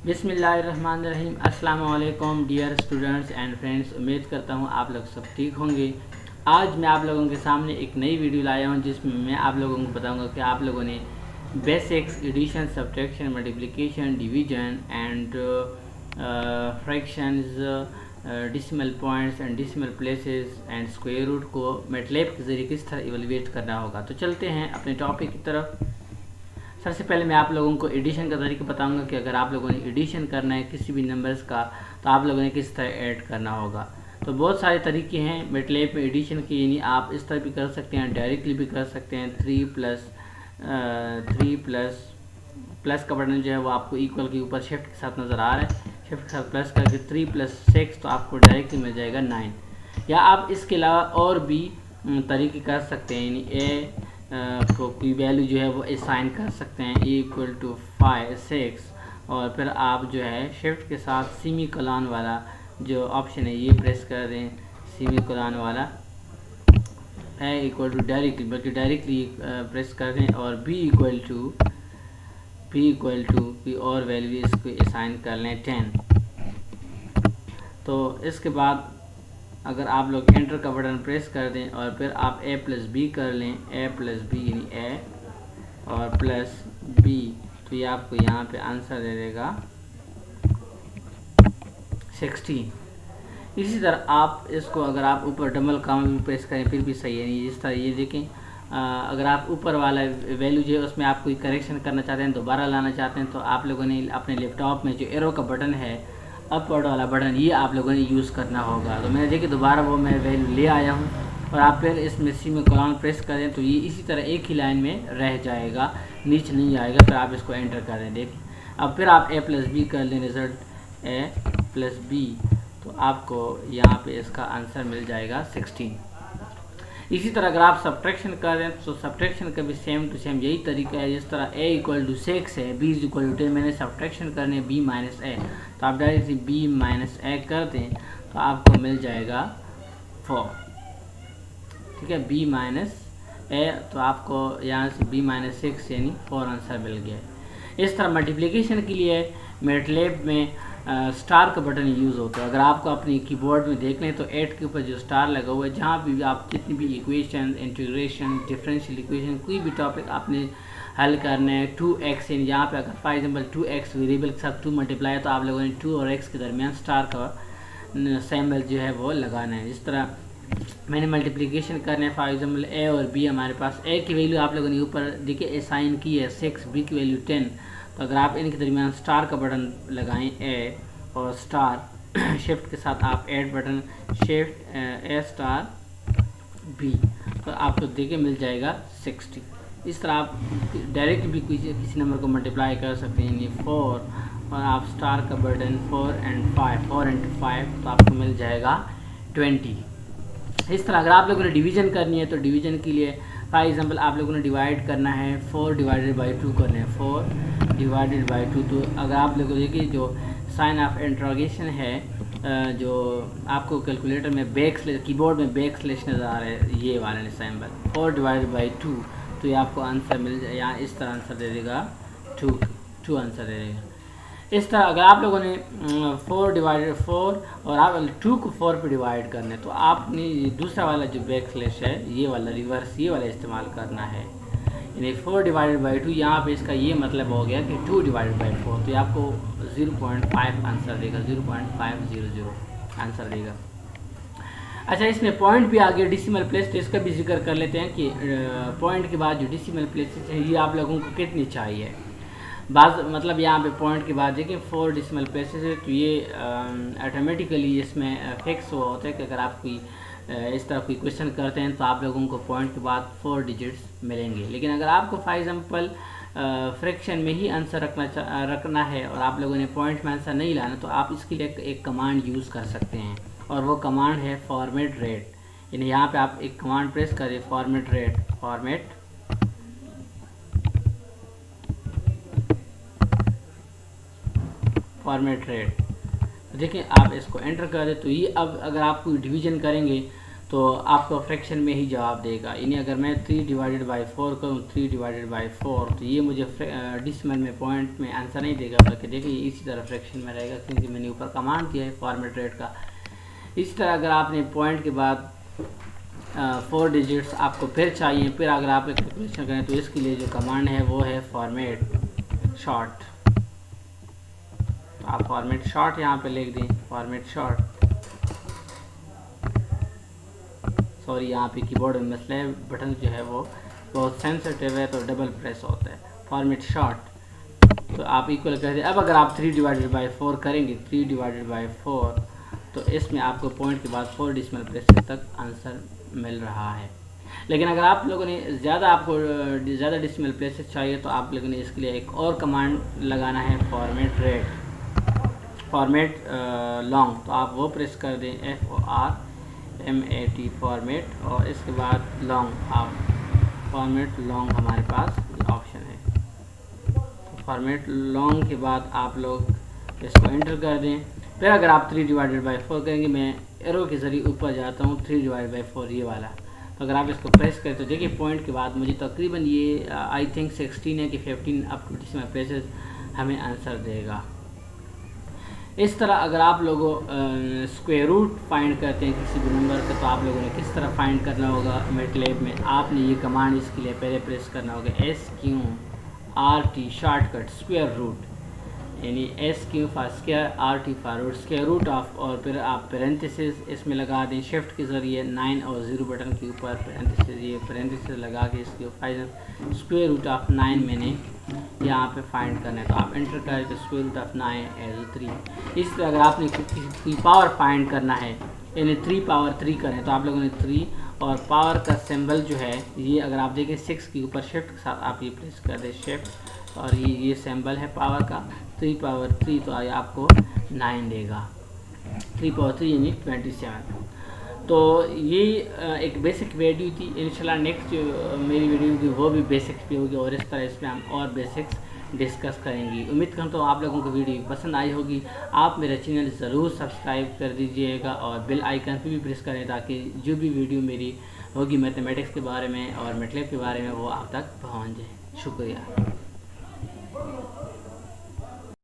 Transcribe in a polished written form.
बिस्मिल्लाहिर्रहमानिर्रहीम। अस्सलाम वालेकुम डियर स्टूडेंट्स एंड फ्रेंड्स। उम्मीद करता हूँ आप लोग सब ठीक होंगे। आज मैं आप लोगों के सामने एक नई वीडियो लाया हूँ जिसमें मैं आप लोगों को बताऊँगा कि आप लोगों ने basics, addition, subtraction, multiplication, division and fractions, decimal points and decimal places and square root को मैटलैब के ज़रिए किस तरह इवेलुएट करना होगा। तो चलते हैं अपने टॉपिक की तरफ। सबसे पहले मैं आप लोगों को एडिशन का तरीका बताऊंगा कि अगर आप लोगों ने एडिशन करना है किसी भी नंबर्स का तो आप लोगों ने किस तरह ऐड करना होगा। तो बहुत सारे तरीके हैं मैटलैब में एडिशन के, यानी आप इस तरह भी कर सकते हैं, डायरेक्टली भी कर सकते हैं। थ्री प्लस का बटन जो है वो आपको इक्वल के ऊपर शिफ्ट के साथ नज़र आ रहा है। शिफ्ट के साथ प्लस करके 3+6 तो आपको डायरेक्टली मिल जाएगा 9। या आप इसके अलावा और भी तरीके कर सकते हैं, यानी ए को कोई वैल्यू जो है वो असाइन कर सकते हैं =5 6 और फिर आप जो है शिफ्ट के साथ सेमी कोलन वाला जो ऑप्शन है ये प्रेस कर दें। सेमी कोलन वाला डायरेक्टली बल्कि डायरेक्टली प्रेस कर दें और b कोई और वैल्यू इसको असाइन कर लें 10। तो इसके बाद अगर आप लोग एंटर का बटन प्रेस कर दें और फिर आप a+b कर लें, a+b यानी a और प्लस b, तो ये आपको यहाँ पे आंसर दे देगा 16। इसी तरह आप इसको अगर आप ऊपर डबल कामा भी प्रेस करें फिर भी सही है। नहीं इस तरह ये देखें, अगर आप ऊपर वाला वैल्यू जो है उसमें आप कोई करेक्शन करना चाहते हैं, दोबारा लाना चाहते हैं, तो आप लोगों ने अपने लैपटॉप में जो एरो का बटन है, अपवर्ड वाला बटन, ये आप लोगों ने यूज़ करना होगा। तो मैंने देखिए दोबारा वो मैं वैल्यू ले आया हूँ और आप फिर इसमें सेमी कोलन प्रेस करें तो ये इसी तरह एक ही लाइन में रह जाएगा, नीचे नहीं आएगा। फिर आप इसको एंटर करें, देखिए अब फिर आप a+b कर लें, रिजल्ट a+b, तो आपको यहाँ पे इसका आंसर मिल जाएगा 16। इसी तरह अगर आप सब्ट्रैक्शन कर रहे हैं तो सब्ट्रैक्शन का भी सेम टू सेम यही तरीका है। जिस तरह a = 6 है, b = 10, मैंने सब्ट्रैक्शन करने b - a, तो आप डायरेक्टली b - a कर दें तो आपको मिल जाएगा 4। ठीक है, b - a, तो आपको यहाँ से b - 6 यानी 4 आंसर मिल गया। इस तरह मल्टीप्लिकेशन के लिए मैटलैब में स्टार का बटन यूज़ होता है। अगर आपको अपनी कीबोर्ड में देख लें तो 8 के ऊपर जो स्टार लगा हुआ है, जहाँ भी आप जितनी भी इक्वेशन, इंटीग्रेशन, डिफरेंशियल इक्वेशन, कोई भी टॉपिक आपने हल करना है 2x, यहाँ पे अगर फॉर एग्जांपल 2x वेरिएबल के साथ 2 मल्टीप्लाई है तो आप लोगों ने 2 और x के दरमियान स्टार का सिंबल जो है वो लगाना है। जिस तरह मैंने मल्टीप्लिकेशन करना है, फॉर एग्जांपल a और b, हमारे पास a की वैल्यू आप लोगों ने ऊपर देखिए असाइन की है 6, b की वैल्यू 10, तो अगर आप इनके दरमियान स्टार का बटन लगाएं a और स्टार शिफ्ट के साथ आप ऐड बटन शिफ्ट a*b, तो आपको देखिए मिल जाएगा 60। इस तरह आप डायरेक्ट भी किसी नंबर को मल्टीप्लाई कर सकते हैं, यानी 4 और आप स्टार का बटन 4 × 5 तो आपको मिल जाएगा 20। इस तरह अगर आप लोगों ने डिवीज़न करनी है तो डिवीज़न के लिए फॉर एग्जांपल आप लोगों ने डिवाइड करना है 4/2 करना है, 4/2। तो अगर आप लोगों को देखिए जो साइन ऑफ इंट्रोगेशन है, जो आपको कैलकुलेटर में कीबोर्ड में बैक स्लैश नज़र आ रहा है, ये वाला सिंबल 4/2, तो ये आपको आंसर मिल जाए, यहाँ इस तरह आंसर दे देगा 2 आंसर दे देगा। इस तरह अगर आप लोगों ने 4/4 और आप 2 को 4 पे डिवाइड करना है तो आपने दूसरा वाला जो बैक स्लैश है, ये वाला रिवर्स, ये वाला इस्तेमाल करना है, यानी 4/2। यहाँ पे इसका ये मतलब हो गया कि 2/4, तो ये आपको 0.5 आंसर देगा, 0.500 आंसर देगा। अच्छा, इसमें पॉइंट भी आ गया, डेसिमल प्लेस, तो इसका भी जिक्र कर लेते हैं कि पॉइंट के बाद जो डेसिमल प्लेसेस हैं ये आप लोगों को कितनी चाहिए। मतलब यहाँ पे पॉइंट के बाद देखिए 4 डेसिमल प्लेसेस है, तो ये ऑटोमेटिकली इसमें फिक्स हुआ होता है कि अगर आप कोई इस तरह कोई क्वेश्चन करते हैं तो आप लोगों को पॉइंट के बाद 4 डिजिट्स मिलेंगे। लेकिन अगर आपको फॉर एग्जांपल फ्रैक्शन में ही आंसर रखना है और आप लोगों ने पॉइंट में आंसर नहीं लाना, तो आप इसके लिए एक कमांड यूज़ कर सकते हैं और वो कमांड है फॉर्मेट रेट। यानी यहाँ पे आप एक कमांड प्रेस करें, फॉर्मेट रेट, फॉर्मेट रेट। देखिए आप इसको एंटर कर दें तो ये अब अगर आप कोई डिवीज़न करेंगे तो आपको फ्रैक्शन में ही जवाब देगा। यानी अगर मैं 3/4 करूँ 3/4 तो ये मुझे डिसिमल में पॉइंट में आंसर नहीं देगा, बल्कि देखिए इसी तरह फ्रैक्शन में रहेगा, क्योंकि मैंने ऊपर कमांड दिया है फॉर्मेट रेट का। इसी तरह अगर आपने पॉइंट के बाद 4 डिजिट्स आपको फिर चाहिए, फिर अगर आप कैलकुलेशन करें तो इसके लिए जो कमांड है वो है फॉर्मेट शॉर्ट। तो आप फॉर्मेट शॉर्ट यहाँ पे लिख दें, फॉर्मेट शॉर्ट। सॉरी, यहाँ पे कीबोर्ड में मसला है, बटन जो है वो बहुत सेंसिटिव है तो डबल प्रेस होता है। फॉर्मेट शॉर्ट तो आप इक्वल कर दें। अब अगर आप 3/4 करेंगे 3/4 तो इसमें आपको पॉइंट के बाद 4 डिसिमल प्लेसेस तक आंसर मिल रहा है। लेकिन अगर आप लोगों ने आपको ज़्यादा डिसिमल प्लेसेस चाहिए तो आप लोगों ने इसके लिए एक और कमांड लगाना है, फॉर्मेट रेट, फॉर्मेट लॉन्ग। तो आप वो प्रेस कर दें, FORMAT फॉर्मेट, और इसके बाद लॉन्ग, आप फॉर्मेट लॉन्ग हमारे पास ऑप्शन है। तो फॉर्मेट लॉन्ग के बाद आप लोग इसको एंटर कर दें। फिर अगर आप 3/4 करेंगे, मैं एरो के ज़रिए ऊपर जाता हूँ 3/4 ये वाला, तो अगर आप इसको प्रेस करें तो देखिए पॉइंट के बाद मुझे तकरीबन ये आई थिंक 16 है कि 15 अप टू डिसिमल प्लेसेस हमें आंसर देगा। इस तरह अगर आप लोगों स्क्वायर रूट फाइंड करते हैं किसी भी नंबर का, तो आप लोगों ने किस तरह फाइंड करना होगा मैटलैब में, आपने ये कमांड इसके लिए पहले प्रेस करना होगा, SQRT शॉर्टकट स्क्वायर रूट, यानी SQ for square, RT for root, square root of, और फिर आप पेरेंथेसिस इसमें लगा दें शिफ्ट के ज़रिए 9 और 0 बटन के ऊपर पेरेंथेसिस, ये पेरेंथेसिस लगा के इसके फाइनल स्क्वायर रूट ऑफ 9 मैंने यहाँ पे फाइंड करना है। तो आप एंटर करें तो स्क्वायर रूट ऑफ 9 = 3। इस तरह अगर आपने किसी पावर फाइंड करना है, यानी 3 पावर 3 करें, तो आप लोगों ने 3 और पावर का सिंबल जो है ये अगर आप देखें 6 के ऊपर शिफ्ट के साथ आप ये प्रेस कर दें शिफ्ट, और ये सिंबल है पावर का, 3/3 तो आपको 9 देगा, 3/3 यानी 27। तो ये एक बेसिक वीडियो थी। इंशाल्लाह नेक्स्ट जो मेरी वीडियो होगी वो भी बेसिक्स पे होगी, और इस तरह इसमें हम और बेसिक्स डिस्कस करेंगी। उम्मीद करता हूँ आप लोगों को वीडियो पसंद आई होगी। आप मेरा चैनल ज़रूर सब्सक्राइब कर दीजिएगा और बेल आइकन पे भी प्रेस करें, ताकि जो भी वीडियो मेरी होगी मैथमेटिक्स के बारे में और मैटलैब के बारे में वो आप तक पहुँच जाए। शुक्रिया।